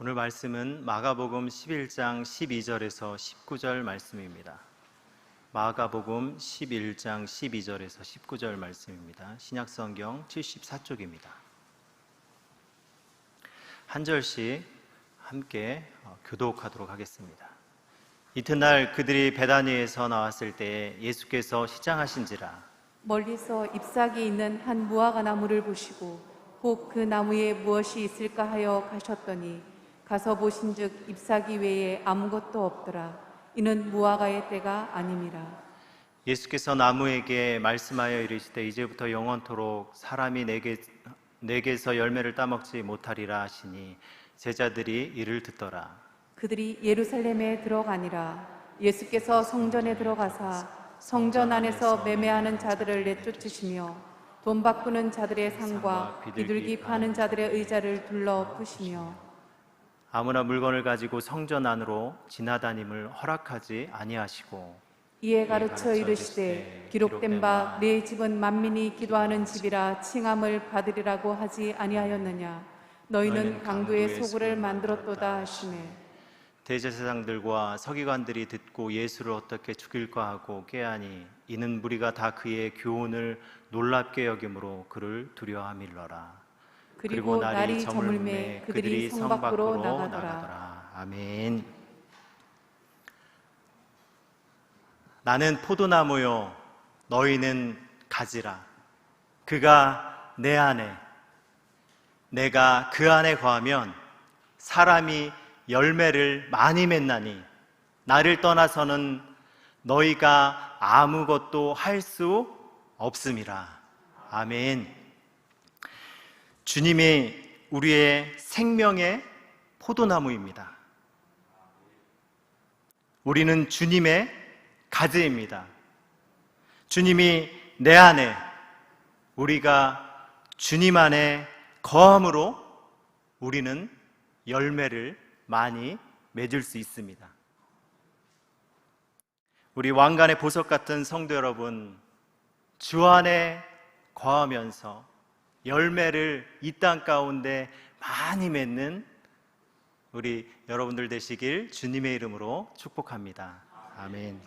오늘 말씀은 마가복음 11장 12절에서 19절 말씀입니다. 마가복음 11장 12절에서 19절 말씀입니다. 신약성경 74쪽입니다. 한 절씩 함께 교독하도록 하겠습니다. 이튿날 그들이 베다니에서 나왔을 때에 예수께서 시장하신지라 멀리서 잎사귀 있는 한 무화과 나무를 보시고 혹 그 나무에 무엇이 있을까 하여 가셨더니 가서 보신즉 잎사귀 외에 아무것도 없더라. 이는 무화과의 때가 아님이라. 예수께서 나무에게 말씀하여 이르시되 이제부터 영원토록 사람이 내게서 열매를 따먹지 못하리라 하시니 제자들이 이를 듣더라. 그들이 예루살렘에 들어가니라. 예수께서 성전에 들어가사 성전 안에서 매매하는 자들을 내쫓으시며 돈 바꾸는 자들의 상과 비둘기 파는 자들의 의자를 둘러 푸시며 아무나 물건을 가지고 성전 안으로 지나다님을 허락하지 아니하시고 이에 가르쳐 이르시되 기록된 바 내 집은 만민이 기도하는 집이라 칭함을 받으리라고 하지 아니하였느냐. 너희는 강도의 소굴을 만들었도다 하시매 대제사장들과 서기관들이 듣고 예수를 어떻게 죽일까 하고 꾀하니 이는 무리가 다 그의 교훈을 놀랍게 여김으로 그를 두려워함일러라. 그리고 날이 저물매 그들이 성 밖으로 나가더라. 아멘. 나는 포도나무요 너희는 가지라. 그가 내 안에 내가 그 안에 거하면 사람이 열매를 많이 맺나니 나를 떠나서는 너희가 아무것도 할 수 없음이라. 아멘. 주님이 우리의 생명의 포도나무입니다. 우리는 주님의 가지입니다. 주님이 내 안에, 우리가 주님 안에 거함으로 우리는 열매를 많이 맺을 수 있습니다. 우리 왕관의 보석 같은 성도 여러분, 주 안에 거하면서 열매를 이 땅 가운데 많이 맺는 우리 여러분들 되시길 주님의 이름으로 축복합니다. 아멘.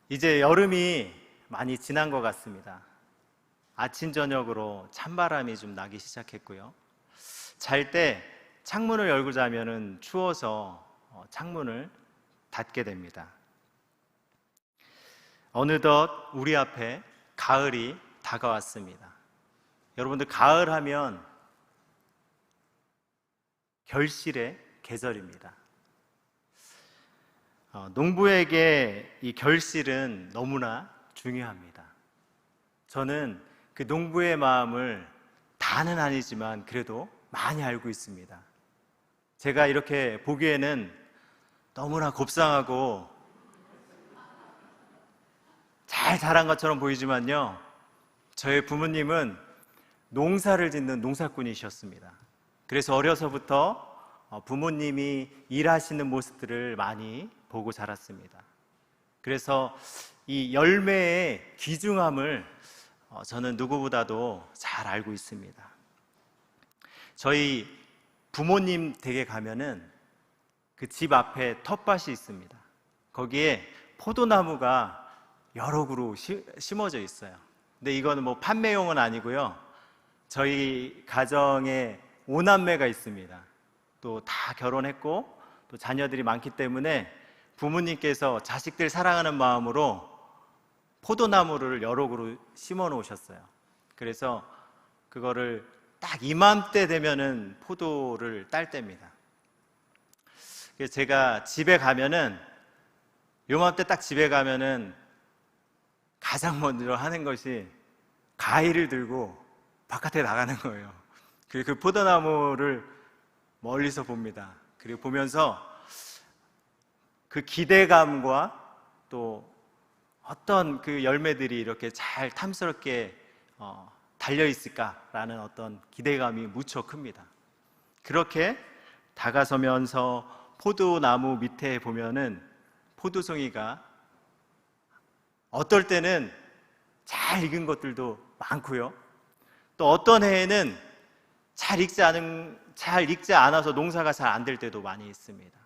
이제 여름이 많이 지난 것 같습니다. 아침 저녁으로 찬바람이 좀 나기 시작했고요. 잘 때 창문을 열고 자면은 추워서 창문을 닫게 됩니다. 어느덧 우리 앞에 가을이 다가왔습니다. 여러분들 가을 하면 결실의 계절입니다. 농부에게 이 결실은 너무나 중요합니다. 저는 그 농부의 마음을 다는 아니지만 그래도 많이 알고 있습니다. 제가 이렇게 보기에는 너무나 곱상하고 잘 자란 것처럼 보이지만요, 저의 부모님은 농사를 짓는 농사꾼이셨습니다. 그래서 어려서부터 부모님이 일하시는 모습들을 많이 보고 자랐습니다. 그래서 이 열매의 귀중함을 저는 누구보다도 잘 알고 있습니다. 저희 부모님 댁에 가면은 그 집 앞에 텃밭이 있습니다. 거기에 포도나무가 여러 그루 심어져 있어요. 근데 이거는 뭐 판매용은 아니고요. 저희 가정에 5남매가 있습니다. 또 다 결혼했고 또 자녀들이 많기 때문에 부모님께서 자식들 사랑하는 마음으로 포도나무를 여러 그루 심어 놓으셨어요. 그래서 그거를 딱 이맘때 되면은 포도를 딸 때입니다. 그래서 제가 집에 가면은 요맘때 딱 집에 가면은 가장 먼저 하는 것이 가위를 들고 바깥에 나가는 거예요. 그리고 그 포도나무를 멀리서 봅니다. 그리고 보면서 그 기대감과 또 어떤 그 열매들이 이렇게 잘 탐스럽게 달려있을까라는 어떤 기대감이 무척 큽니다. 그렇게 다가서면서 포도나무 밑에 보면은 포도송이가 어떨 때는 잘 익은 것들도 많고요. 또 어떤 해에는 잘 익지 않아서 농사가 잘 안 될 때도 많이 있습니다.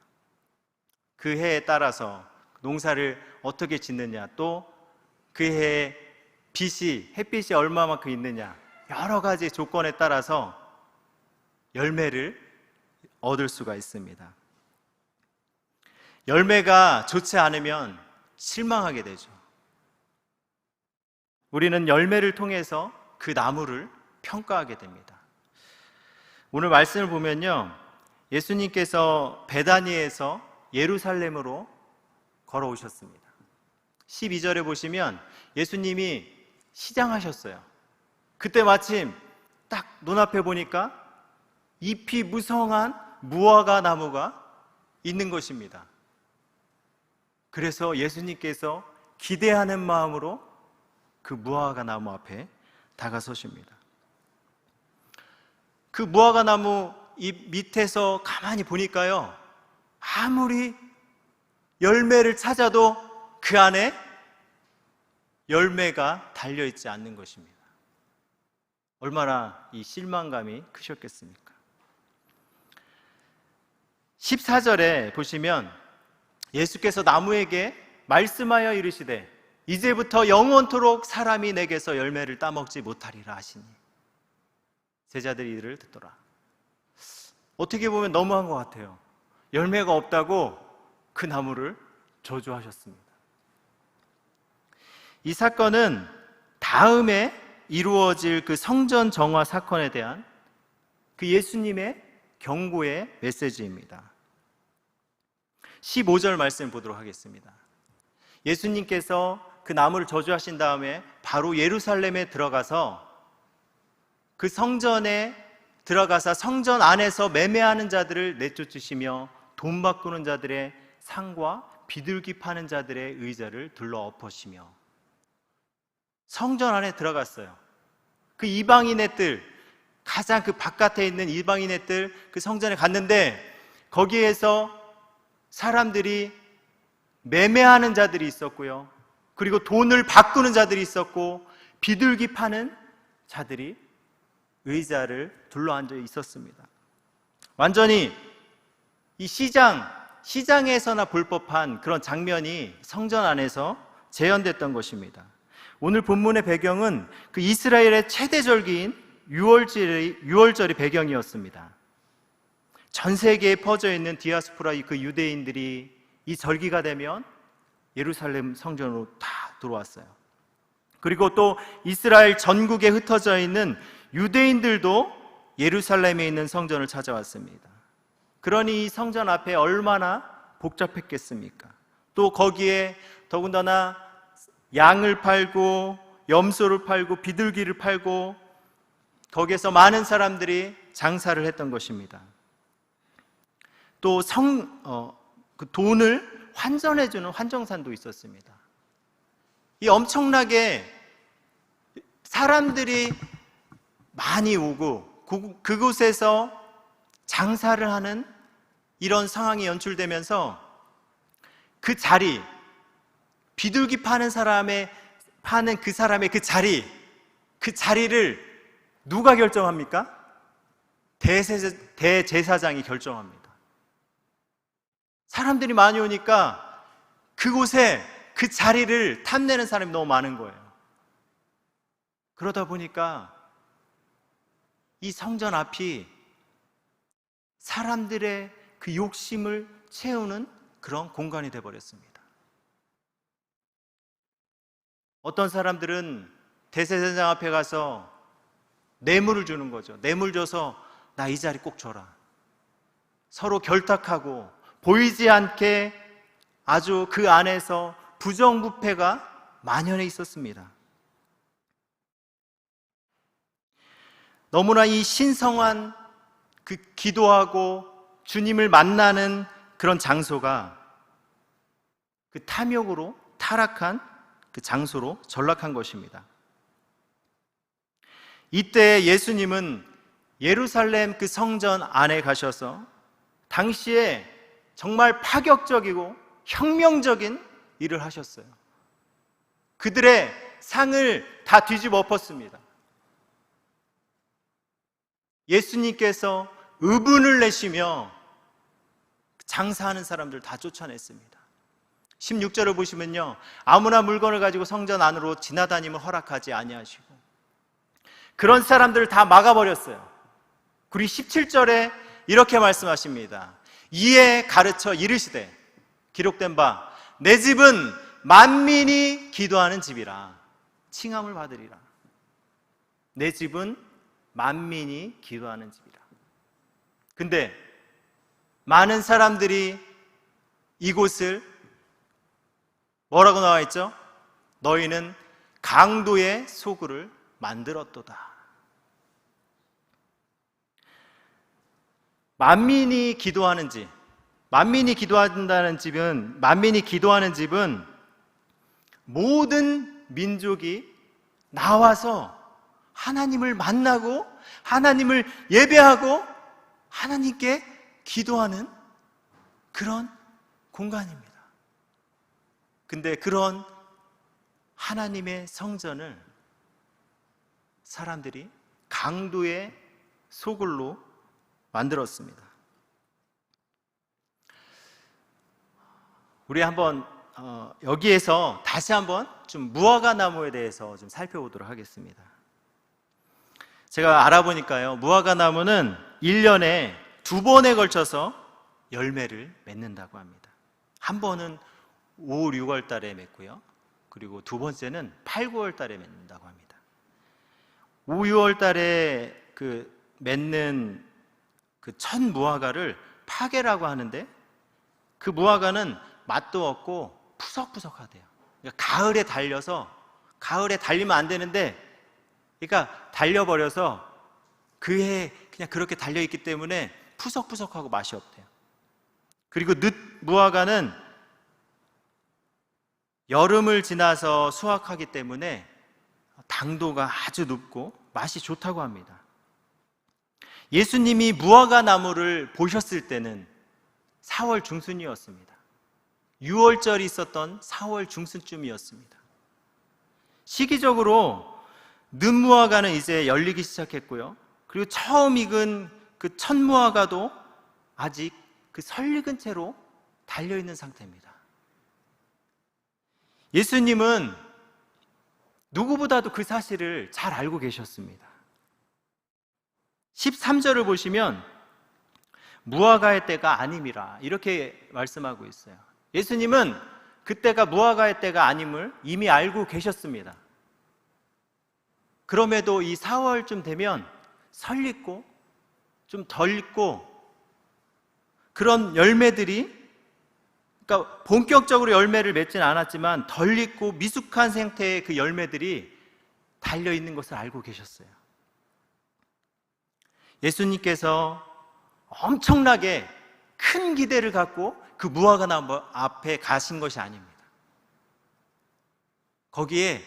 그 해에 따라서 농사를 어떻게 짓느냐, 또 그 해에 햇빛이 얼마만큼 있느냐, 여러 가지 조건에 따라서 열매를 얻을 수가 있습니다. 열매가 좋지 않으면 실망하게 되죠. 우리는 열매를 통해서 그 나무를 평가하게 됩니다. 오늘 말씀을 보면요, 예수님께서 베다니에서 예루살렘으로 걸어오셨습니다. 12절에 보시면 예수님이 시장하셨어요. 그때 마침 딱 눈앞에 보니까 잎이 무성한 무화과 나무가 있는 것입니다. 그래서 예수님께서 기대하는 마음으로 그 무화과 나무 앞에 다가서십니다. 그 무화과 나무 잎 밑에서 가만히 보니까요, 아무리 열매를 찾아도 그 안에 열매가 달려있지 않는 것입니다. 얼마나 이 실망감이 크셨겠습니까? 14절에 보시면 예수께서 나무에게 말씀하여 이르시되 이제부터 영원토록 사람이 내게서 열매를 따먹지 못하리라 하시니 제자들이 이를 듣더라. 어떻게 보면 너무한 것 같아요. 열매가 없다고 그 나무를 저주하셨습니다. 이 사건은 다음에 이루어질 그 성전 정화 사건에 대한 그 예수님의 경고의 메시지입니다. 15절 말씀 보도록 하겠습니다. 예수님께서 그 나무를 저주하신 다음에 바로 예루살렘에 들어가서 그 성전에 들어가서 성전 안에서 매매하는 자들을 내쫓으시며 돈 바꾸는 자들의 상과 비둘기 파는 자들의 의자를 둘러 엎으시며 성전 안에 들어갔어요. 그 이방인의 뜰, 가장 그 바깥에 있는 이방인의 뜰, 그 성전에 갔는데 거기에서 사람들이 매매하는 자들이 있었고요, 그리고 돈을 바꾸는 자들이 있었고 비둘기 파는 자들이 의자를 둘러앉아 있었습니다. 완전히 이 시장에서나 볼 법한 그런 장면이 성전 안에서 재현됐던 것입니다. 오늘 본문의 배경은 그 이스라엘의 최대 절기인 유월절이 배경이었습니다. 전 세계에 퍼져 있는 디아스포라 그 유대인들이 이 절기가 되면 예루살렘 성전으로 다 들어왔어요. 그리고 또 이스라엘 전국에 흩어져 있는 유대인들도 예루살렘에 있는 성전을 찾아왔습니다. 그러니 이 성전 앞에 얼마나 복잡했겠습니까? 또 거기에 더군다나 양을 팔고 염소를 팔고 비둘기를 팔고 거기에서 많은 사람들이 장사를 했던 것입니다. 또 그 돈을 환전해주는 환정산도 있었습니다. 이 엄청나게 사람들이 많이 오고 그곳에서 장사를 하는 이런 상황이 연출되면서 그 자리, 비둘기 파는 그 사람의 그 자리를 누가 결정합니까? 대제사장이 결정합니다. 사람들이 많이 오니까 그곳에 그 자리를 탐내는 사람이 너무 많은 거예요. 그러다 보니까 이 성전 앞이 사람들의 그 욕심을 채우는 그런 공간이 되어버렸습니다. 어떤 사람들은 대제사장 앞에 가서 뇌물을 주는 거죠. 뇌물 줘서 나 이 자리 꼭 줘라. 서로 결탁하고 보이지 않게 아주 그 안에서 부정부패가 만연해 있었습니다. 너무나 이 신성한 그 기도하고 주님을 만나는 그런 장소가 그 탐욕으로 타락한 그 장소로 전락한 것입니다. 이때 예수님은 예루살렘 그 성전 안에 가셔서 당시에 정말 파격적이고 혁명적인 일을 하셨어요. 그들의 상을 다 뒤집어 엎었습니다. 예수님께서 의분을 내시며 장사하는 사람들 다 쫓아냈습니다. 16절을 보시면요, 아무나 물건을 가지고 성전 안으로 지나다니면 허락하지 아니하시고 그런 사람들을 다 막아버렸어요. 그리고 17절에 이렇게 말씀하십니다. 이에 가르쳐 이르시되, 기록된 바 내 집은 만민이 기도하는 집이라 칭함을 받으리라. 내 집은 만민이 기도하는 집이라. 근데 많은 사람들이 이곳을 뭐라고 나와 있죠? 너희는 강도의 소굴을 만들었도다. 만민이 기도하는 집, 만민이 기도하는 집은 모든 민족이 나와서 하나님을 만나고 하나님을 예배하고 하나님께 기도하는 그런 공간입니다. 근데 그런 하나님의 성전을 사람들이 강도의 소굴로 만들었습니다. 우리 한번 여기에서 다시 한번 좀 무화과 나무에 대해서 좀 살펴보도록 하겠습니다. 제가 알아보니까요, 무화과 나무는 1년에 2번에 걸쳐서 열매를 맺는다고 합니다. 한 번은 5, 6월 달에 맺고요, 그리고 두 번째는 8, 9월 달에 맺는다고 합니다. 5, 6월 달에 맺는 그 첫 무화과를 파계라고 하는데, 그 무화과는 맛도 없고 푸석푸석하대요. 그러니까 가을에 달려서, 가을에 달리면 안 되는데, 그러니까 달려버려서 그 해에 그냥 그렇게 달려있기 때문에 푸석푸석하고 맛이 없대요. 그리고 늦 무화과는 여름을 지나서 수확하기 때문에 당도가 아주 높고 맛이 좋다고 합니다. 예수님이 무화과 나무를 보셨을 때는 4월 중순이었습니다. 6월절이 있었던 4월 중순쯤이었습니다. 시기적으로 늦무화과는 이제 열리기 시작했고요, 그리고 처음 익은 그 첫 무화과도 아직 그 설익은 채로 달려있는 상태입니다. 예수님은 누구보다도 그 사실을 잘 알고 계셨습니다. 13절을 보시면 무화과의 때가 아님이라 이렇게 말씀하고 있어요. 예수님은 그때가 무화과의 때가 아님을 이미 알고 계셨습니다. 그럼에도 이 4월쯤 되면 설익고 좀 덜 익고 그런 열매들이, 그러니까 본격적으로 열매를 맺지는 않았지만 덜 익고 미숙한 상태의 그 열매들이 달려있는 것을 알고 계셨어요. 예수님께서 엄청나게 큰 기대를 갖고 그 무화과 나무 앞에 가신 것이 아닙니다. 거기에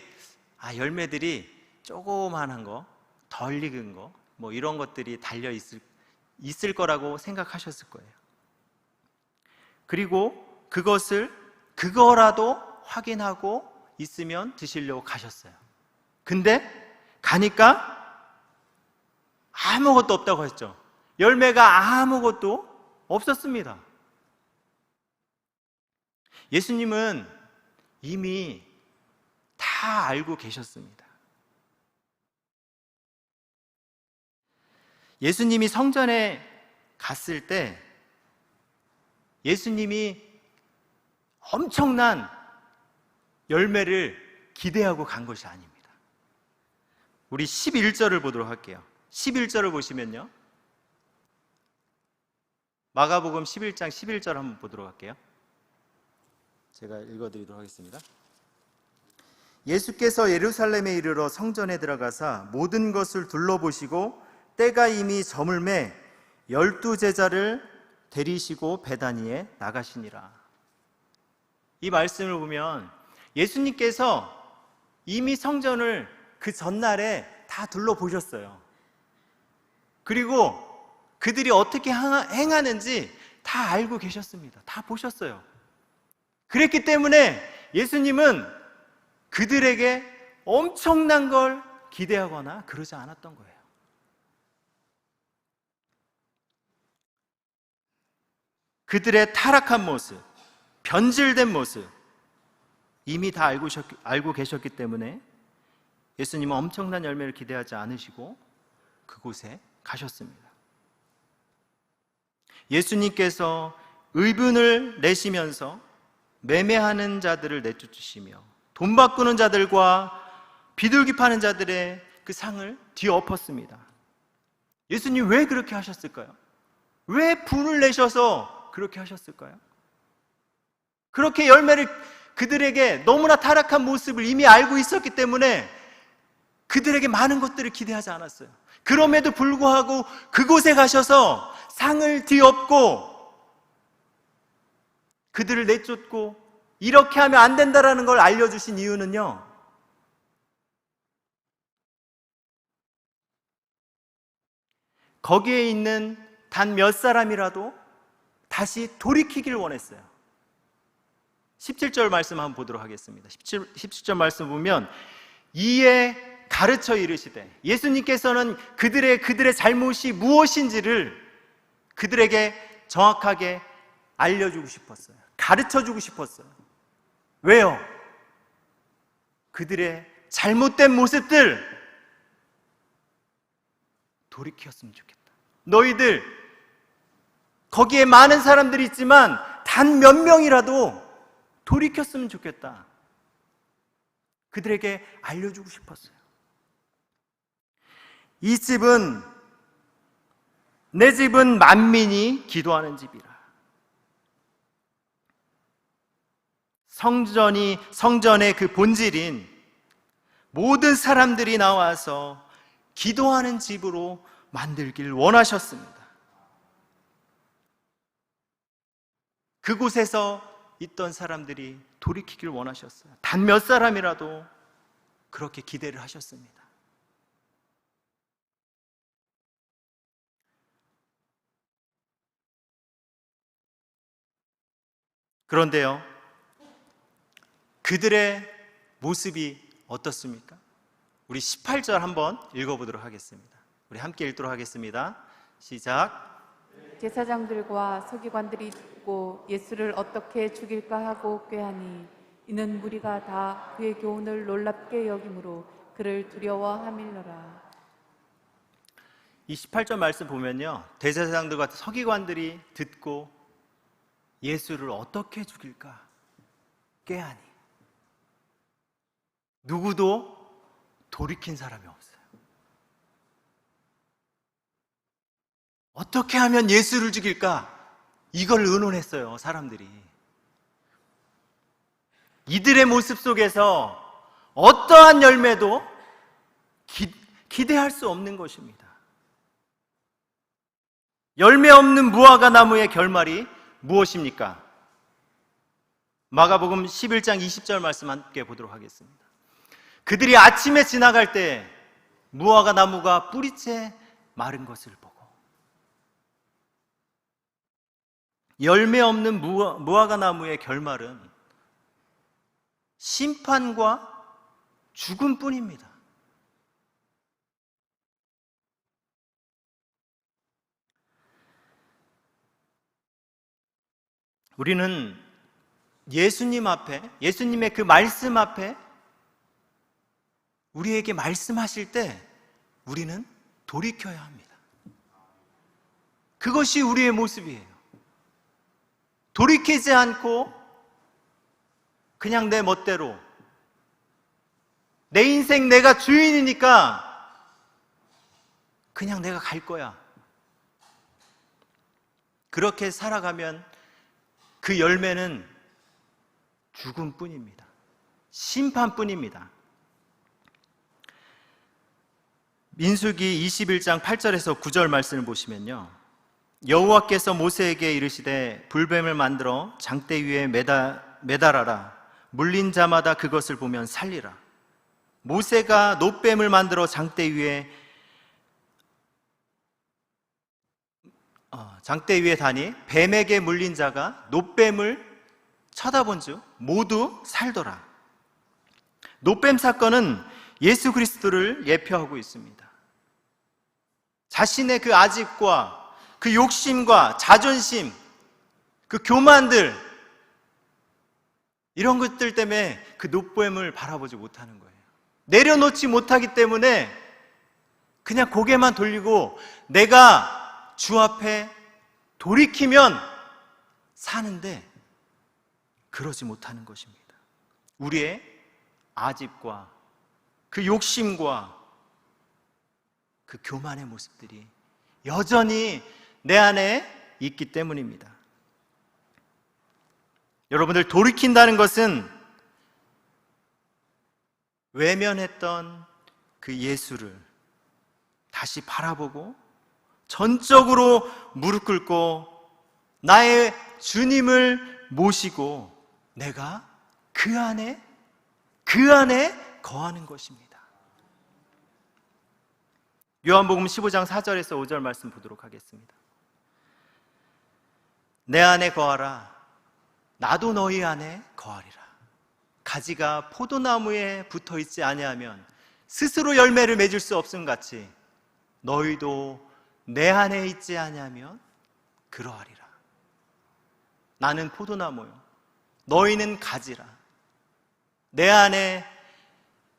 열매들이 조그만한 거, 덜 익은 거, 뭐 이런 것들이 달려 있을 거라고 생각하셨을 거예요. 그리고 그거라도 확인하고 있으면 드시려고 가셨어요. 근데 가니까 아무것도 없다고 했죠. 열매가 아무것도 없었습니다. 예수님은 이미 다 알고 계셨습니다. 예수님이 성전에 갔을 때 예수님이 엄청난 열매를 기대하고 간 것이 아닙니다. 우리 11절을 보도록 할게요. 11절을 보시면요, 마가복음 11장 11절 한번 보도록 할게요. 제가 읽어드리도록 하겠습니다. 예수께서 예루살렘에 이르러 성전에 들어가사 모든 것을 둘러보시고 때가 이미 저물매 12제자를 데리시고 베다니에 나가시니라. 이 말씀을 보면 예수님께서 이미 성전을 그 전날에 다 둘러보셨어요. 그리고 그들이 어떻게 행하는지 다 알고 계셨습니다. 다 보셨어요. 그랬기 때문에 예수님은 그들에게 엄청난 걸 기대하거나 그러지 않았던 거예요. 그들의 타락한 모습, 변질된 모습 이미 다 알고 계셨기 때문에 예수님은 엄청난 열매를 기대하지 않으시고 그곳에 가셨습니다. 예수님께서 의분을 내시면서 매매하는 자들을 내쫓으시며 돈 바꾸는 자들과 비둘기 파는 자들의 그 상을 뒤엎었습니다. 예수님 왜 그렇게 하셨을까요? 왜 분을 내셔서 그렇게 하셨을까요? 그렇게 열매를 그들에게 너무나 타락한 모습을 이미 알고 있었기 때문에 그들에게 많은 것들을 기대하지 않았어요. 그럼에도 불구하고 그곳에 가셔서 상을 뒤엎고 그들을 내쫓고 이렇게 하면 안 된다라는 걸 알려주신 이유는요, 거기에 있는 단 몇 사람이라도 다시 돌이키길 원했어요. 17절 말씀 한번 보도록 하겠습니다. 17절 말씀 보면 이에 가르쳐 이르시되, 예수님께서는 그들의 잘못이 무엇인지를 그들에게 정확하게 알려주고 싶었어요. 가르쳐주고 싶었어요. 왜요? 그들의 잘못된 모습들 돌이켰으면 좋겠다. 너희들 거기에 많은 사람들이 있지만 단 몇 명이라도 돌이켰으면 좋겠다. 그들에게 알려주고 싶었어요. 이 집은, 내 집은 만민이 기도하는 집이라. 성전의 그 본질인 모든 사람들이 나와서 기도하는 집으로 만들길 원하셨습니다. 그곳에서 있던 사람들이 돌이키길 원하셨어요. 단 몇 사람이라도 그렇게 기대를 하셨습니다. 그런데요, 그들의 모습이 어떻습니까? 우리 18절 한번 읽어보도록 하겠습니다. 우리 함께 읽도록 하겠습니다. 시작. 제사장들과 서기관들이 듣고 예수를 어떻게 죽일까 하고 꾀하니 이는 무리가 다 그의 교훈을 놀랍게 여김으로 그를 두려워함일러라. 이 18절 말씀 보면요, 대제사장들과 서기관들이 듣고 예수를 어떻게 죽일까 꾀하니 누구도 돌이킨 사람이 없어요. 어떻게 하면 예수를 죽일까? 이걸 의논했어요, 사람들이. 이들의 모습 속에서 어떠한 열매도 기대할 수 없는 것입니다. 열매 없는 무화과 나무의 결말이 무엇입니까? 마가복음 11장 20절 말씀 함께 보도록 하겠습니다. 그들이 아침에 지나갈 때 무화과 나무가 뿌리째 마른 것을 보고, 열매 없는 무화과 나무의 결말은 심판과 죽음뿐입니다. 우리는 예수님 앞에, 예수님의 그 말씀 앞에 우리에게 말씀하실 때 우리는 돌이켜야 합니다. 그것이 우리의 모습이에요. 돌이키지 않고 그냥 내 멋대로, 내 인생 내가 주인이니까 그냥 내가 갈 거야, 그렇게 살아가면 그 열매는 죽음뿐입니다. 심판뿐입니다. 민수기 21장 8절에서 9절 말씀을 보시면요, 여호와께서 모세에게 이르시되 불뱀을 만들어 장대 위에 매달아라. 물린 자마다 그것을 보면 살리라. 모세가 놋뱀을 만들어 장대 위에 다니 뱀에게 물린 자가 놋뱀을 쳐다본즉 모두 살더라. 놋뱀 사건은 예수 그리스도를 예표하고 있습니다. 자신의 그 아집과 그 욕심과 자존심, 그 교만들, 이런 것들 때문에 그 높보임을 바라보지 못하는 거예요. 내려놓지 못하기 때문에 그냥 고개만 돌리고 내가 주 앞에 돌이키면 사는데 그러지 못하는 것입니다. 우리의 아집과 그 욕심과 그 교만의 모습들이 여전히 내 안에 있기 때문입니다. 여러분들, 돌이킨다는 것은 외면했던 그 예수를 다시 바라보고 전적으로 무릎 꿇고 나의 주님을 모시고 내가 그 안에 거하는 것입니다. 요한복음 15장 4절에서 5절 말씀 보도록 하겠습니다. 내 안에 거하라. 나도 너희 안에 거하리라. 가지가 포도나무에 붙어 있지 아니하면 스스로 열매를 맺을 수 없음 같이 너희도 내 안에 있지 아니하면 그러하리라. 나는 포도나무요, 너희는 가지라. 내 안에,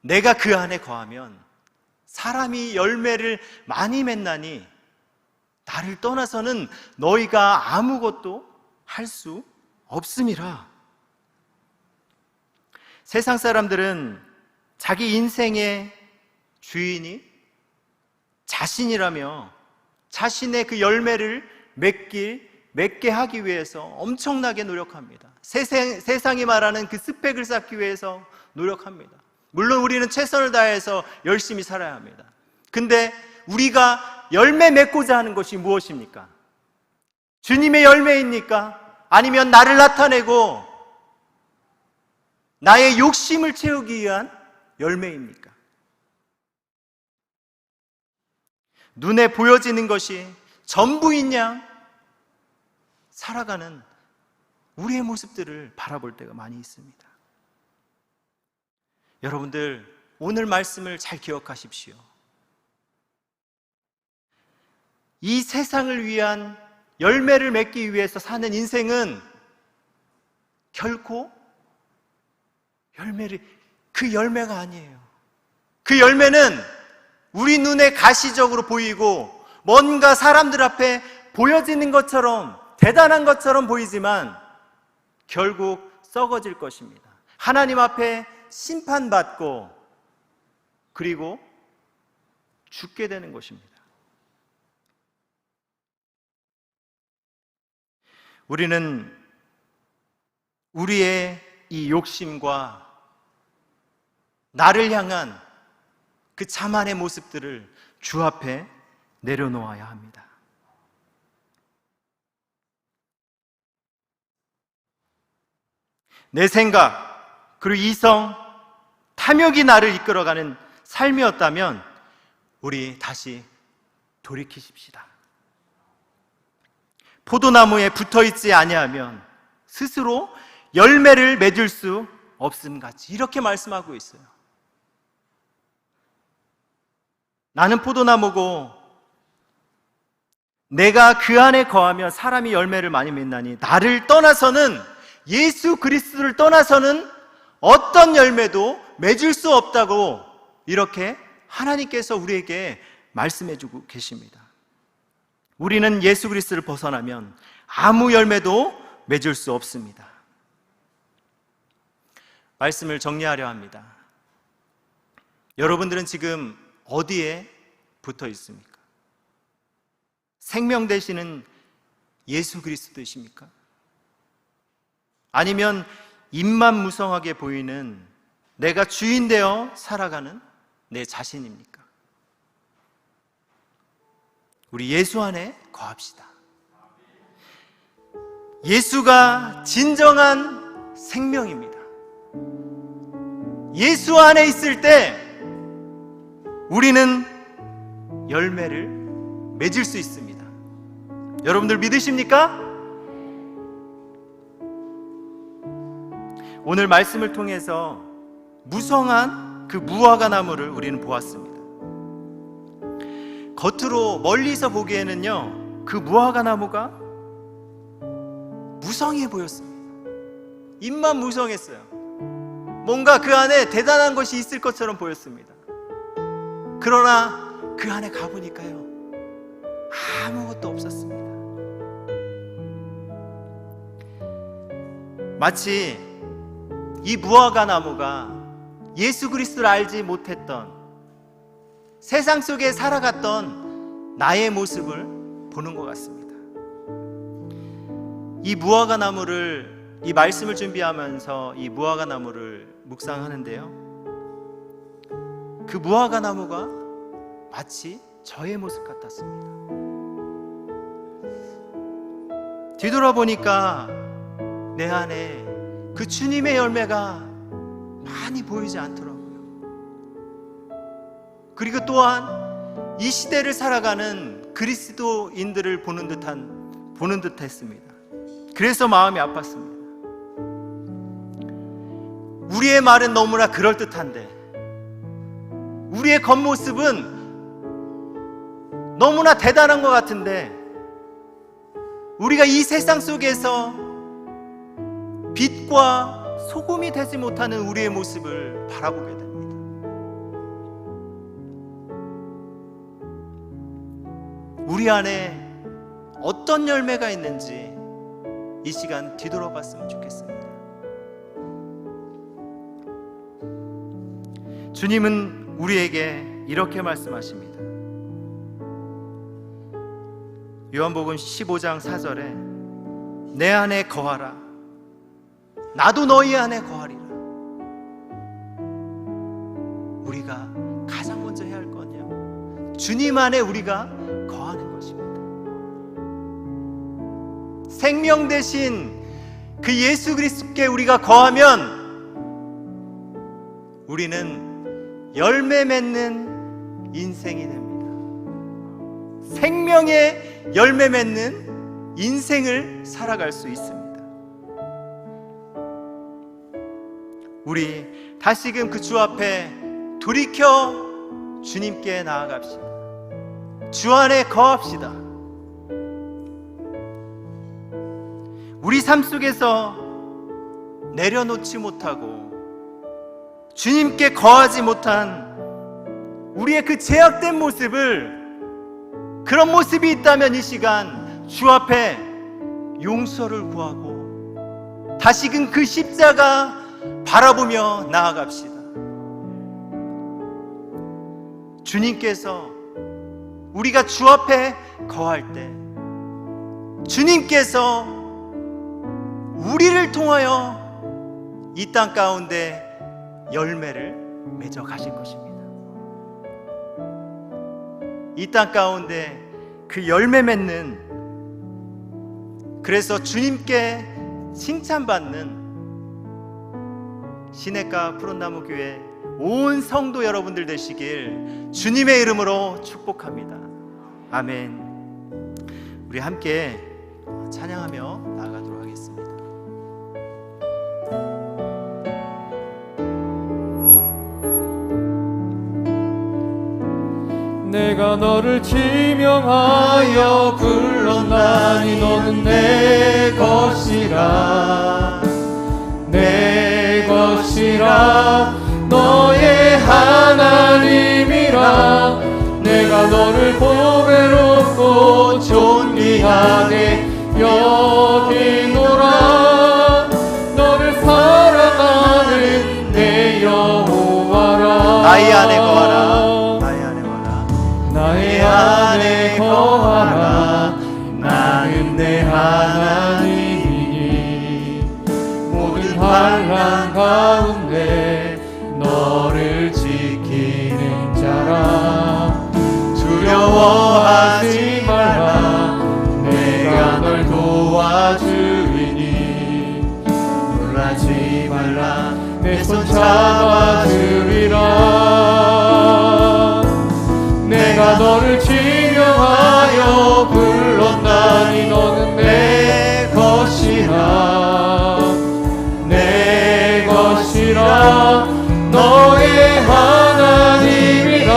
내가 그 안에 거하면 사람이 열매를 많이 맺나니 나를 떠나서는 너희가 아무것도 할 수 없음이라. 세상 사람들은 자기 인생의 주인이 자신이라며 자신의 그 열매를 맺게 하기 위해서 엄청나게 노력합니다. 세상이 말하는 그 스펙을 쌓기 위해서 노력합니다. 물론 우리는 최선을 다해서 열심히 살아야 합니다. 근데 우리가 열매 맺고자 하는 것이 무엇입니까? 주님의 열매입니까? 아니면 나를 나타내고 나의 욕심을 채우기 위한 열매입니까? 눈에 보여지는 것이 전부인 양 살아가는 우리의 모습들을 바라볼 때가 많이 있습니다. 여러분들, 오늘 말씀을 잘 기억하십시오. 이 세상을 위한 열매를 맺기 위해서 사는 인생은 결코 그 열매가 아니에요. 그 열매는 우리 눈에 가시적으로 보이고 뭔가 사람들 앞에 보여지는 것처럼 대단한 것처럼 보이지만 결국 썩어질 것입니다. 하나님 앞에 심판받고 그리고 죽게 되는 것입니다. 우리는 우리의 이 욕심과 나를 향한 그 자만의 모습들을 주 앞에 내려놓아야 합니다. 내 생각, 그리고 이성, 탐욕이 나를 이끌어가는 삶이었다면 우리 다시 돌이키십시다. 포도나무에 붙어있지 아니하면 스스로 열매를 맺을 수 없음같이 이렇게 말씀하고 있어요. 나는 포도나무고 내가 그 안에 거하며 사람이 열매를 많이 맺나니 나를 떠나서는, 예수 그리스도를 떠나서는 어떤 열매도 맺을 수 없다고 이렇게 하나님께서 우리에게 말씀해 주고 계십니다. 우리는 예수 그리스도를 벗어나면 아무 열매도 맺을 수 없습니다. 말씀을 정리하려 합니다. 여러분들은 지금 어디에 붙어 있습니까? 생명 되시는 예수 그리스도이십니까? 아니면 입만 무성하게 보이는 내가 주인 되어 살아가는 내 자신입니까? 우리 예수 안에 거합시다. 예수가 진정한 생명입니다. 예수 안에 있을 때 우리는 열매를 맺을 수 있습니다. 여러분들 믿으십니까? 오늘 말씀을 통해서 무성한 그 무화과 나무를 우리는 보았습니다. 겉으로 멀리서 보기에는요, 그 무화과 나무가 무성해 보였습니다. 입만 무성했어요. 뭔가 그 안에 대단한 것이 있을 것처럼 보였습니다. 그러나 그 안에 가보니까요, 아무것도 없었습니다. 마치 이 무화과 나무가 예수 그리스도를 알지 못했던, 세상 속에 살아갔던 나의 모습을 보는 것 같습니다. 이 무화과 나무를, 이 말씀을 준비하면서 이 무화과 나무를 묵상하는데요, 그 무화과 나무가 마치 저의 모습 같았습니다. 뒤돌아보니까 내 안에 그 주님의 열매가 많이 보이지 않더라고요. 그리고 또한 이 시대를 살아가는 그리스도인들을 보는 듯했습니다. 그래서 마음이 아팠습니다. 우리의 말은 너무나 그럴듯한데, 우리의 겉모습은 너무나 대단한 것 같은데, 우리가 이 세상 속에서 빛과 소금이 되지 못하는 우리의 모습을 바라보게 됩니다. 우리 안에 어떤 열매가 있는지 이 시간 뒤돌아봤으면 좋겠습니다. 주님은 우리에게 이렇게 말씀하십니다. 요한복음 15장 4절에 내 안에 거하라, 나도 너희 안에 거하리라. 우리가 가장 먼저 해야 할 건요, 주님 안에 우리가 거하는 것입니다. 생명 대신 그 예수 그리스도께 우리가 거하면 우리는 열매 맺는 인생이 됩니다. 생명의 열매 맺는 인생을 살아갈 수 있습니다. 우리 다시금 그 주 앞에 돌이켜 주님께 나아갑시다. 주 안에 거합시다. 우리 삶 속에서 내려놓지 못하고 주님께 거하지 못한 우리의 그 죄악된 모습을, 그런 모습이 있다면 이 시간 주 앞에 용서를 구하고 다시금 그 십자가 바라보며 나아갑시다. 주님께서, 우리가 주 앞에 거할 때 주님께서 우리를 통하여 이 땅 가운데 열매를 맺어 가실 것입니다. 이 땅 가운데 그 열매 맺는, 그래서 주님께 칭찬받는 시냇가 푸른나무 교회 온 성도 여러분들 되시길 주님의 이름으로 축복합니다. 아멘. 우리 함께 찬양하며 나아가도록 하겠습니다. 내가 너를 지명하여 불렀나니 너는 내 것이라, 내 것이라, 너의 하나님이라. 내가 너를 보배롭고 존귀하게 여기노라. 너를 사랑하는 내 여호와라. 나의 안에 거하라, 나의 안에 거하라, 나의 안에 거하라. 나는 내 하나님이니 모든 환난 가운데 너를 지키는 자라. 두려워하지 말라. 내가 널 도와주리니 놀라지 말라. 내 손 잡아주리라. 내가 너를 지명하여 불렀나니 너는 내 것이라, 내 것이라, 너의 하나님이라.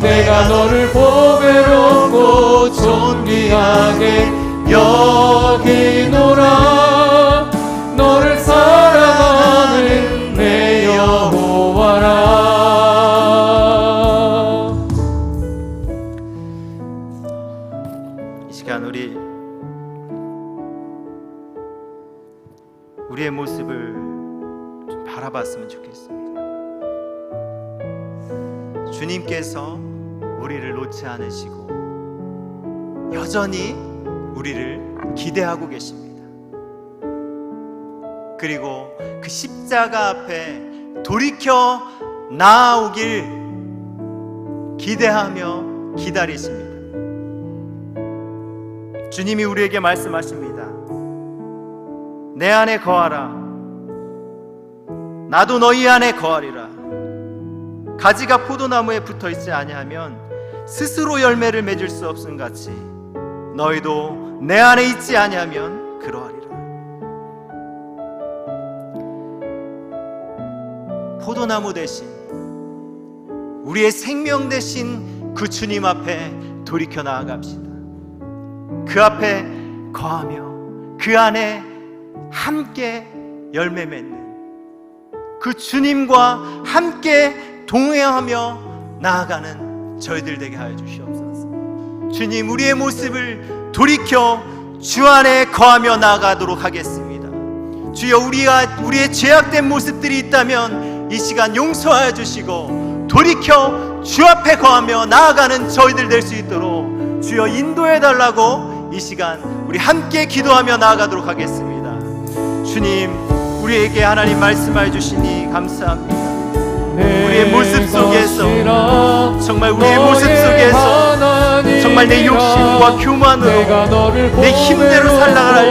내가 너를 보배롭고 존귀하게 여기노라. 바라봤으면 좋겠습니다. 주님께서 우리를 놓지 않으시고 여전히 우리를 기대하고 계십니다. 그리고 그 십자가 앞에 돌이켜 나아오길 기대하며 기다리십니다. 주님이 우리에게 말씀하십니다. 내 안에 거하라. 나도 너희 안에 거하리라. 가지가 포도나무에 붙어 있지 아니하면 스스로 열매를 맺을 수 없음 같이 너희도 내 안에 있지 아니하면 그러하리라. 포도나무 대신 우리의 생명 대신 그 주님 앞에 돌이켜 나아갑시다. 그 앞에 거하며 그 안에 함께 열매 맺는 그 주님과 함께 동행하며 나아가는 저희들 되게 하여 주시옵소서. 주님, 우리의 모습을 돌이켜 주 안에 거하며 나아가도록 하겠습니다. 주여, 우리의 죄악된 모습들이 있다면 이 시간 용서하여 주시고 돌이켜 주 앞에 거하며 나아가는 저희들 될 수 있도록 주여 인도해 달라고 이 시간 우리 함께 기도하며 나아가도록 하겠습니다. 주님, 우리에게 하나님 말씀해 주시니 감사합니다. 우리의 모습 속에서 정말 우리의 모습 속에서 정말 내 욕심과 교만으로 내 힘대로 살아갈